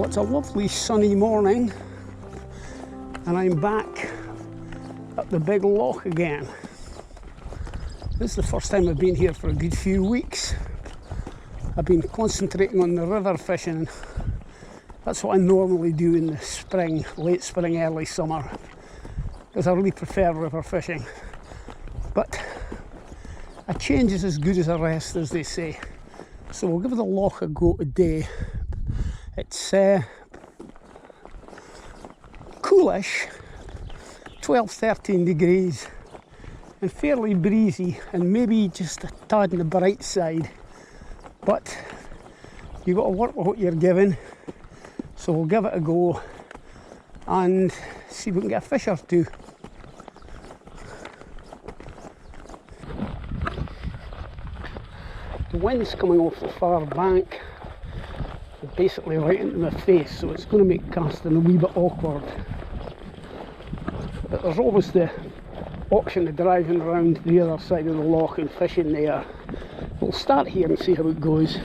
It's a lovely sunny morning and I'm back at the big loch again. This is the first time I've been here for a good few weeks. I've been concentrating on the river fishing. That's what I normally do in the spring, late spring, early summer, because I really prefer river fishing. But a change is as good as a rest, as they say. So we'll give the loch a go today. It's coolish, 12-13 degrees, and fairly breezy, and maybe just a tad on the bright side. But you've got to work with what you're given. So we'll give it a go and see if we can get a fish or two. The wind's coming off the far bank, basically right into my face, so it's going to make casting a wee bit awkward. But there's always the option of driving around the other side of the loch and fishing there. We'll start here and see how it goes.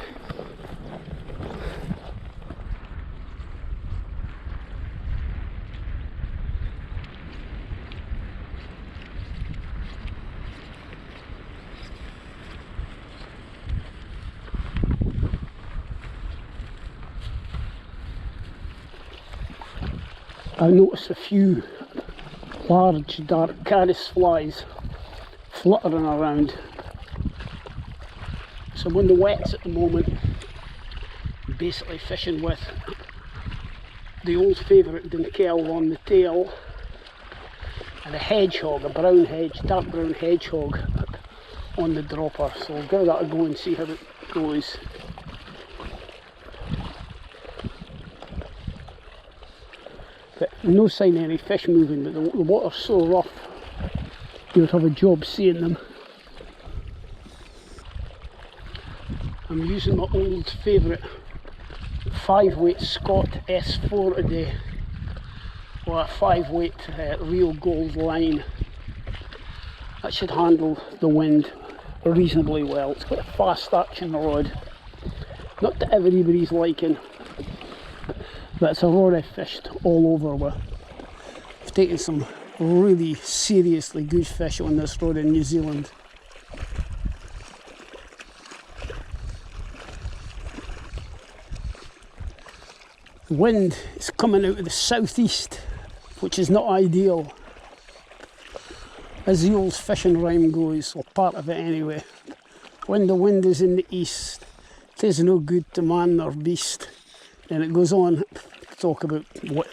I noticed a few large dark caddis flies fluttering around. So I'm on the wets at the moment, basically fishing with the old favourite dinkel on the tail and a hedgehog, a brown dark brown hedgehog on the dropper. So I'll give that a go and see how it goes. But no sign of any fish moving, but the water's so rough you would have a job seeing them. I'm using my old favourite 5-weight Scott S4 today, or a 5-weight real gold line. That should handle the wind reasonably well. It's got a fast action rod, not to everybody's liking, but it's a rod I've fished all over with. I've taken some really seriously good fish on this rod in New Zealand. The wind is coming out of the southeast, which is not ideal. As the old fishing rhyme goes, or part of it anyway, when the wind is in the east, 'tis no good to man nor beast. And it goes on to talk about what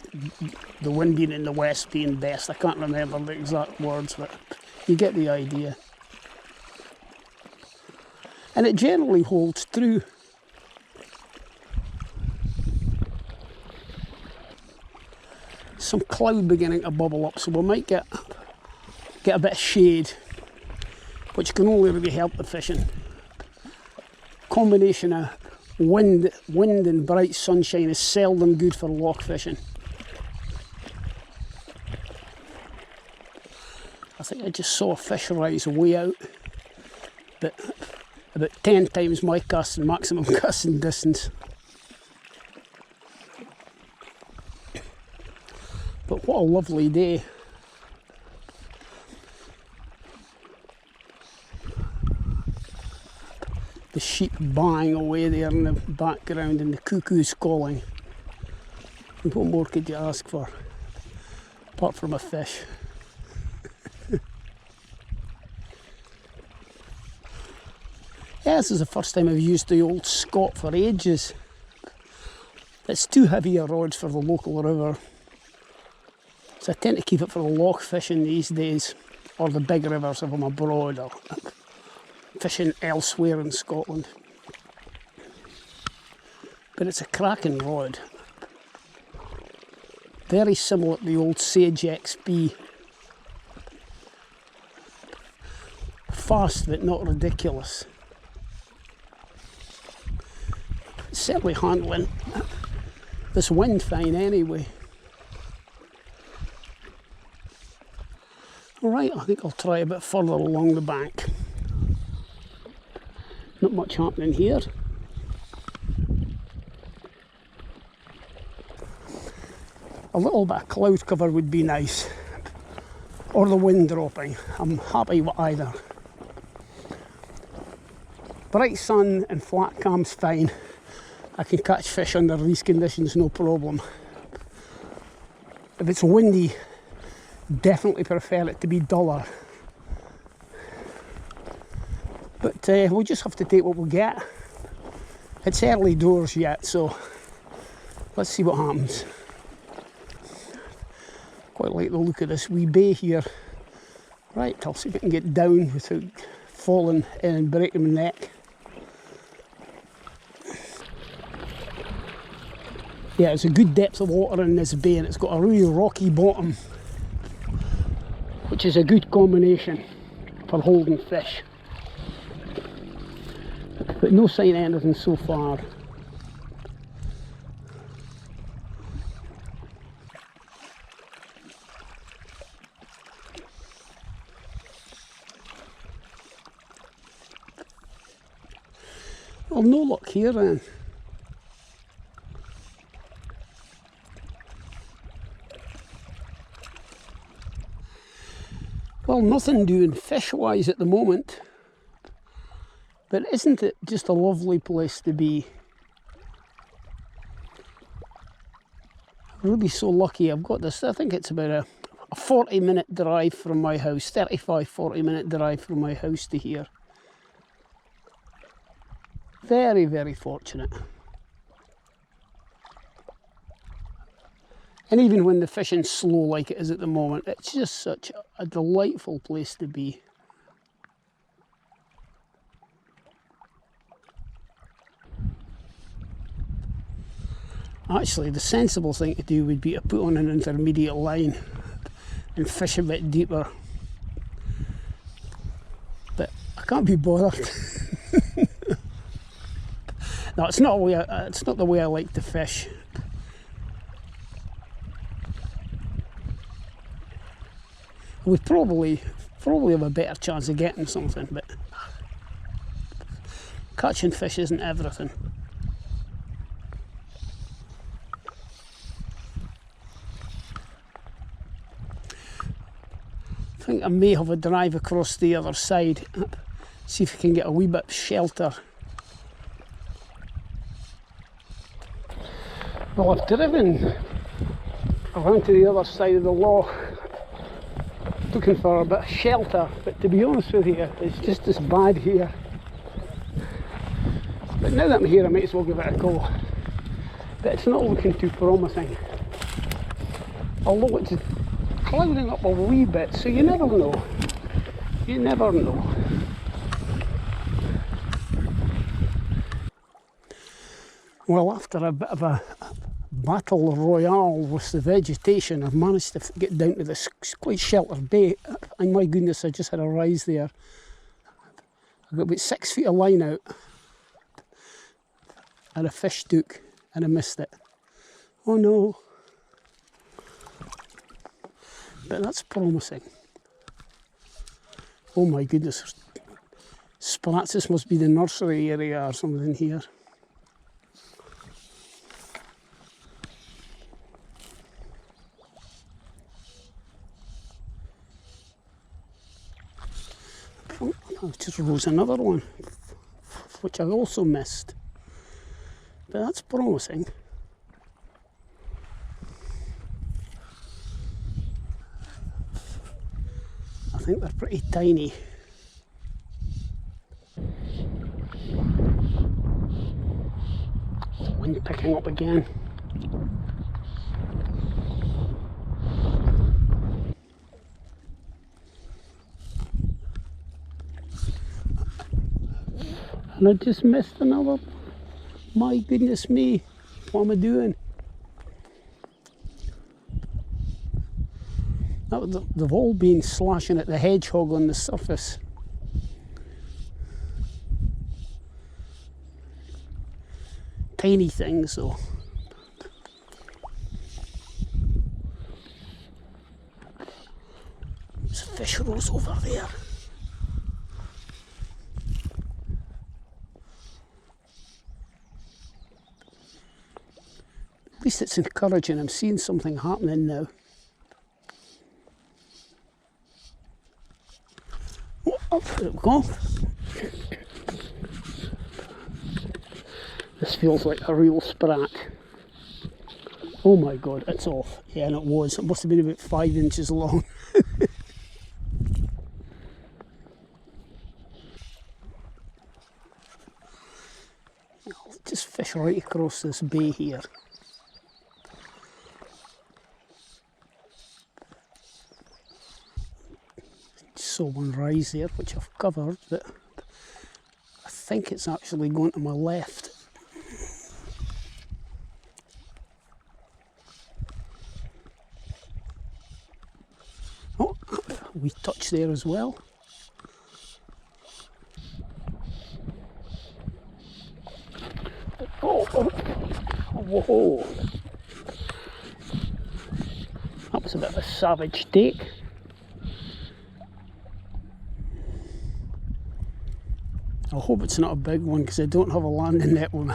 the wind being in the west being best. I can't remember the exact words, but you get the idea. And it generally holds true. Some cloud beginning to bubble up, so we might get a bit of shade, which can only really help the fishing. Combination of wind and bright sunshine is seldom good for loch fishing. I think I just saw a fish rise way out, but about 10 times my maximum casting distance. But what a lovely day. The sheep baaing away there in the background and the cuckoos calling. And what more could you ask for, apart from a fish? Yeah, this is the first time I've used the old Scott for ages. It's too heavy a rod for the local river, so I tend to keep it for the loch fishing these days, or the big rivers if I'm abroad or fishing elsewhere in Scotland. But it's a cracking rod. Very similar to the old Sage XP. Fast but not ridiculous. It's certainly handling this wind fine anyway. Alright, I think I'll try a bit further along the bank. Not much happening here. A little bit of cloud cover would be nice, or the wind dropping. I'm happy with either. Bright sun and flat cam's fine. I can catch fish under these conditions, no problem. If it's windy, definitely prefer it to be duller. But we'll just have to take what we get. It's early doors yet, so let's see what happens. Quite like the look of this wee bay here. Right, I'll see if I can get down without falling in and breaking my neck. Yeah, it's a good depth of water in this bay, and it's got a really rocky bottom, which is a good combination for holding fish. But no sign of anything so far. Well, no luck here then. Well, nothing doing fish-wise at the moment, but isn't it just a lovely place to be? Really so lucky. I've got this, I think it's about a 40-minute drive from my house, 35-40-minute drive from my house to here. Very, very fortunate. And even when the fishing's slow like it is at the moment, it's just such a delightful place to be. Actually, the sensible thing to do would be to put on an intermediate line and fish a bit deeper. But I can't be bothered. No, it's not the way I like to fish. I would probably have a better chance of getting something, but catching fish isn't everything. I think I may have a drive across the other side, see if I can get a wee bit of shelter. Well, I've driven around to the other side of the loch, looking for a bit of shelter, but to be honest with you, it's just as bad here. But now that I'm here, I might as well give it a go. But it's not looking too promising. Although it's clouding up a wee bit, so you never know. You never know. Well, after a bit of a battle royale with the vegetation, I've managed to get down to this quite sheltered bay, and my goodness, I just had a rise there. I got about 6 feet of line out and a fish took, and I missed it. Oh no. But that's promising. Oh my goodness. Sprats, this must be the nursery area or something here. Oh, just rose another one, which I also missed. But that's promising. I think they're pretty tiny. The wind picking up again. And I just missed another. My goodness me, what am I doing? They've all been slashing at the hedgehog on the surface. Tiny things though. There's a fish rose over there. At least least it's encouraging. I'm seeing something happening now. Oh, there we go. This feels like a real sprat. Oh my god, it's off. Yeah, and it was. It must have been about 5 inches long. I'll just fish right across this bay here. Saw one rise there, which I've covered, but I think it's actually going to my left. Oh, a wee touch there as well. Oh, whoa. That was a bit of a savage take. I hope it's not a big one because I don't have a landing net with me.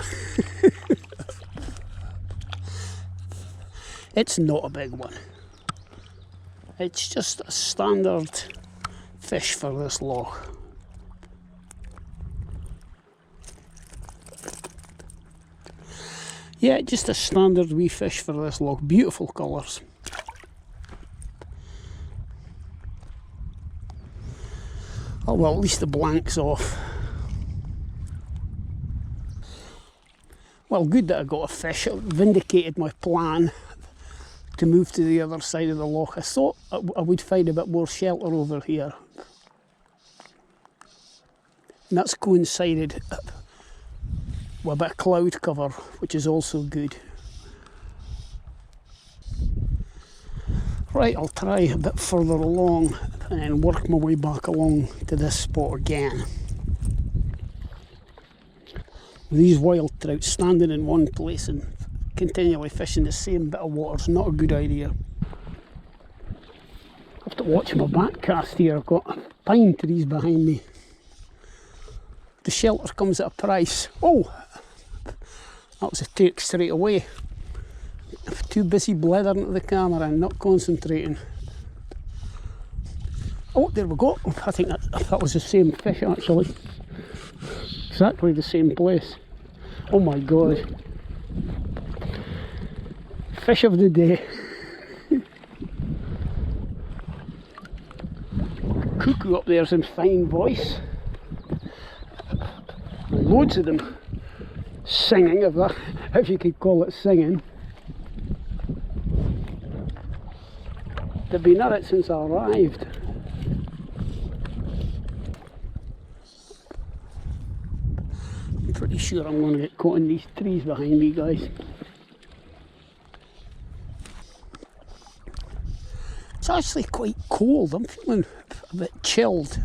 It's not a big one. It's just a standard fish for this loch. Yeah, just a standard wee fish for this loch. Beautiful colours. Oh well, at least the blank's off. Well, good that I got a fish. It vindicated my plan to move to the other side of the loch. I thought I would find a bit more shelter over here. And that's coincided with a bit of cloud cover, which is also good. Right, I'll try a bit further along and then work my way back along to this spot again. These wild trout standing in one place and continually fishing the same bit of water is not a good idea. I have to watch my back cast here. I've got pine trees behind me. The shelter comes at a price. Oh, that was a take straight away. I'm too busy blithering at the camera and not concentrating. Oh, there we go. I think that was the same fish actually. Exactly the same place. Oh my god. Fish of the day. Cuckoo up there's in fine voice. Loads of them singing, if you could call it singing. They've been at it since I arrived. I'm pretty sure I'm going to get caught in these trees behind me, guys. It's actually quite cold. I'm feeling a bit chilled.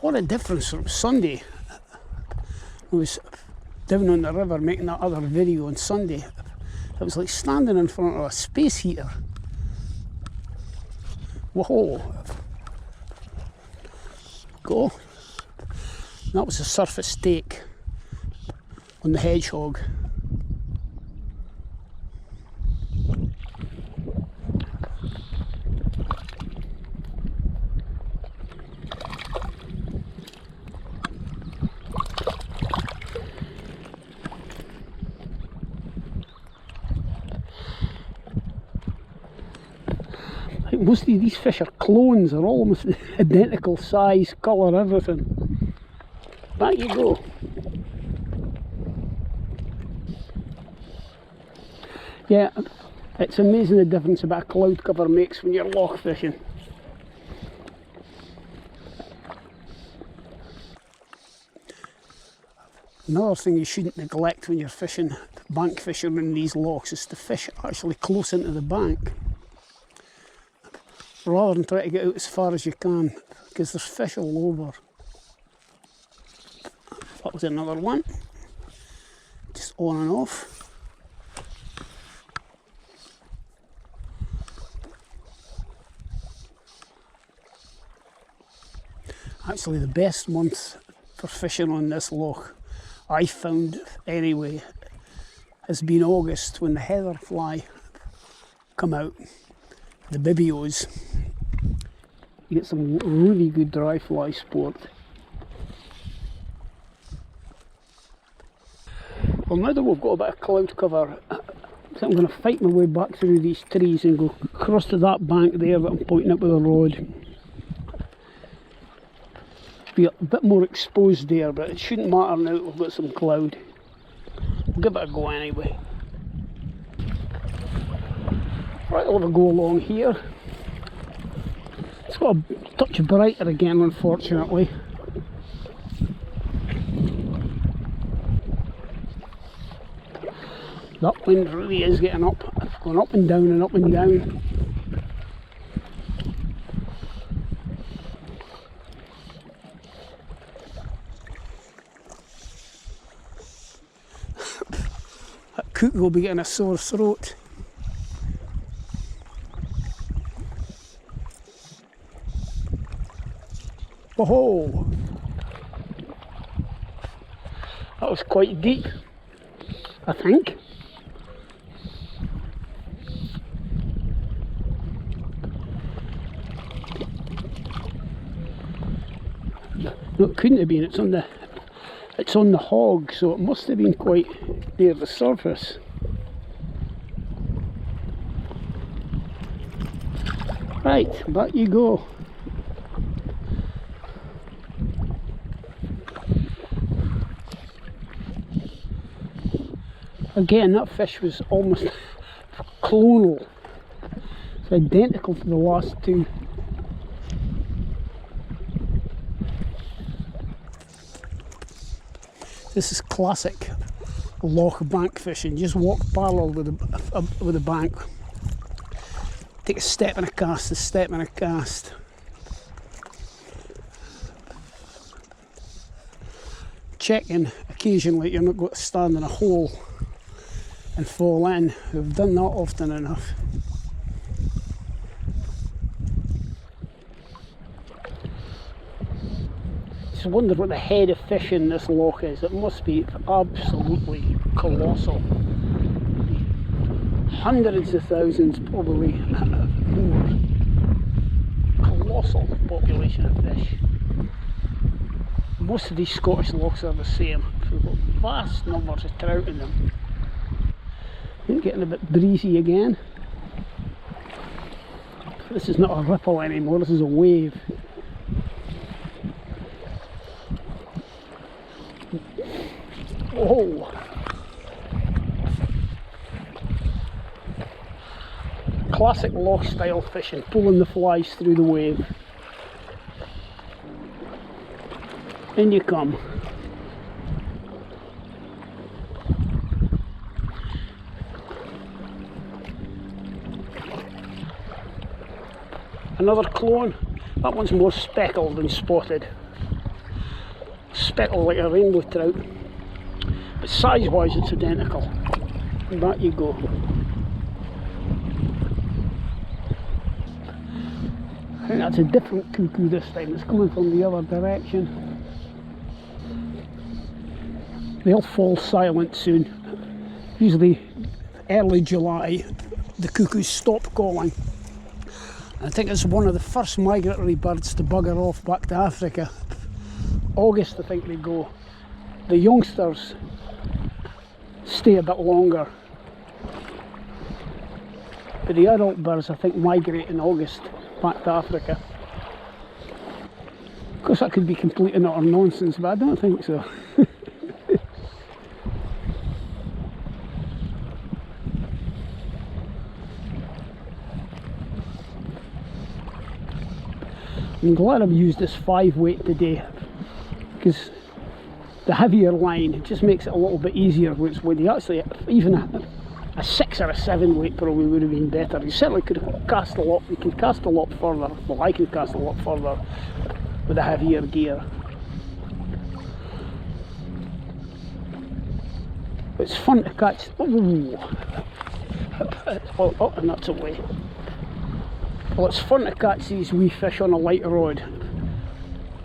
What a difference from Sunday. I was down on the river making that other video on Sunday. It was like standing in front of a space heater. Whoa. Go. That was a surface take on the hedgehog. Most of these fish are clones, they're almost identical size, colour, everything. Back you go. Yeah, it's amazing the difference a bit of cloud cover makes when you're loch fishing. Another thing you shouldn't neglect when you're fishing, bank fishing in these lochs, is to fish actually close into the bank, rather than try to get out as far as you can, because there's fish all over. That was another one, just on and off. Actually, the best month for fishing on this loch, I found anyway, has been August, when the heather fly come out, the bibios. You get some really good dry fly sport. Well, now that we've got a bit of cloud cover, so I'm going to fight my way back through these trees and go across to that bank there that I'm pointing up with the rod. Be a bit more exposed there, but it shouldn't matter now that we've got some cloud. We'll give it a go anyway. Right, I'll have a go along here. It's got a touch brighter again, unfortunately. That wind really is getting up. It's going up and down and up and down. That cuckoo will be getting a sore throat. Oh, that was quite deep, I think. No, it couldn't have been. It's on the hog, so it must have been quite near the surface. Right, back you go. Again, that fish was almost clonal. It's identical to the last two. This is classic Loch bank fishing. Just walk parallel with the bank. Take a step and a cast, a step and a cast. Checking occasionally you're not going to stand in a hole and fall in. We've done that often enough. Just wonder what the head of fish in this loch is. It must be absolutely colossal. Hundreds of thousands, probably more. Colossal population of fish. Most of these Scottish lochs are the same. We've got vast numbers of trout in them. Getting a bit breezy again. This is not a ripple anymore, this is a wave. Oh! Classic Loch style fishing, pulling the flies through the wave. In you come. Another clone. That one's more speckled than spotted. Speckled like a rainbow trout. But size wise it's identical. And back you go. I think that's a different cuckoo this time. It's coming from the other direction. They'll fall silent soon. Usually early July the cuckoos stop calling. I think it's one of the first migratory birds to bugger off back to Africa. August I think they go. The youngsters stay a bit longer. But the adult birds I think migrate in August back to Africa. Of course that could be complete and utter nonsense, but I don't think so. I'm glad I've used this 5 weight today, because the heavier line just makes it a little bit easier when you actually, even a 6 or a 7 weight probably would have been better. You certainly could cast a lot, you can cast a lot further, well I can cast a lot further with a heavier gear. It's fun to catch, oh, and that's away. Well, it's fun to catch these wee fish on a light rod.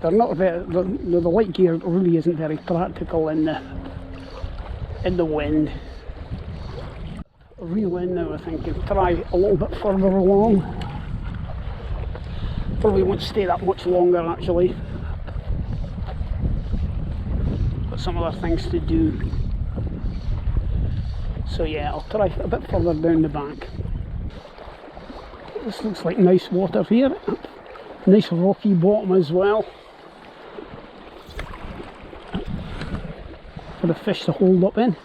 They're not very, the light gear really isn't very practical in the wind. reel in now, I think, and try a little bit further along. Probably won't stay that much longer actually. Got some other things to do. So yeah, I'll try a bit further down the bank. This looks like nice water here. Nice rocky bottom as well. For the fish to hold up in.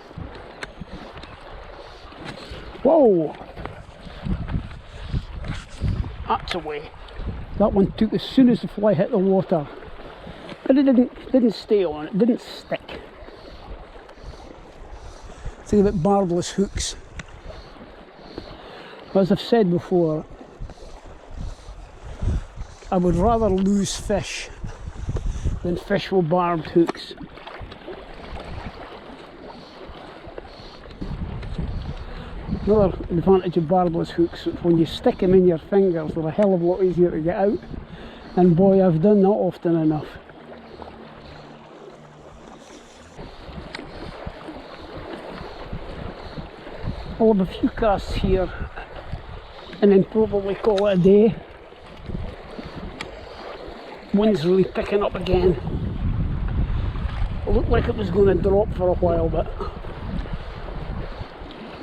Whoa! That's away. That one took as soon as the fly hit the water. But it didn't stay on, it didn't stick. Think about barbless hooks. As I've said before, I would rather lose fish than fish with barbed hooks. Another advantage of barbless hooks is when you stick them in your fingers, they're a hell of a lot easier to get out. And boy, I've done that often enough. I'll have a few casts here and then probably call it a day. Wind's really picking up again. It looked like it was going to drop for a while, but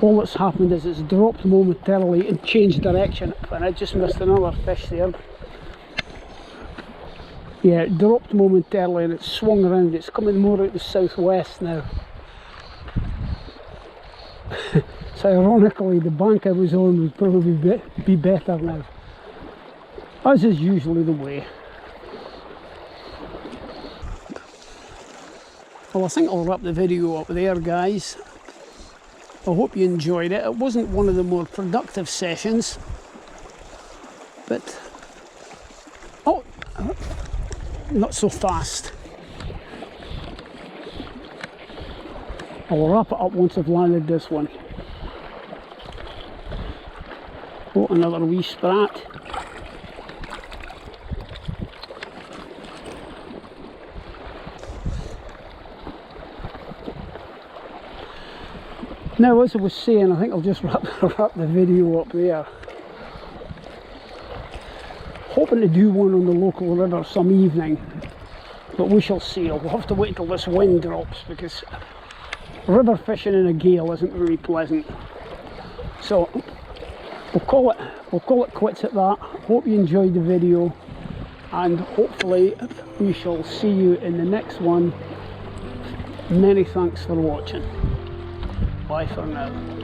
all that's happened is it's dropped momentarily and changed direction, and I just missed another fish there. Yeah, it dropped momentarily and it swung around. It's coming more out the southwest now. So ironically, the bank I was on would probably be better now, as is usually the way. Well, I think I'll wrap the video up there, guys. I hope you enjoyed it. It wasn't one of the more productive sessions, but oh, not so fast. I'll wrap it up once I've landed this one. Oh, another wee sprat. Now, as I was saying, I think I'll just wrap the video up there. Hoping to do one on the local river some evening, but we shall see. We'll have to wait until this wind drops, because river fishing in a gale isn't really pleasant. So we'll call it quits at that. Hope you enjoyed the video, and hopefully we shall see you in the next one. Many thanks for watching. Bye for now.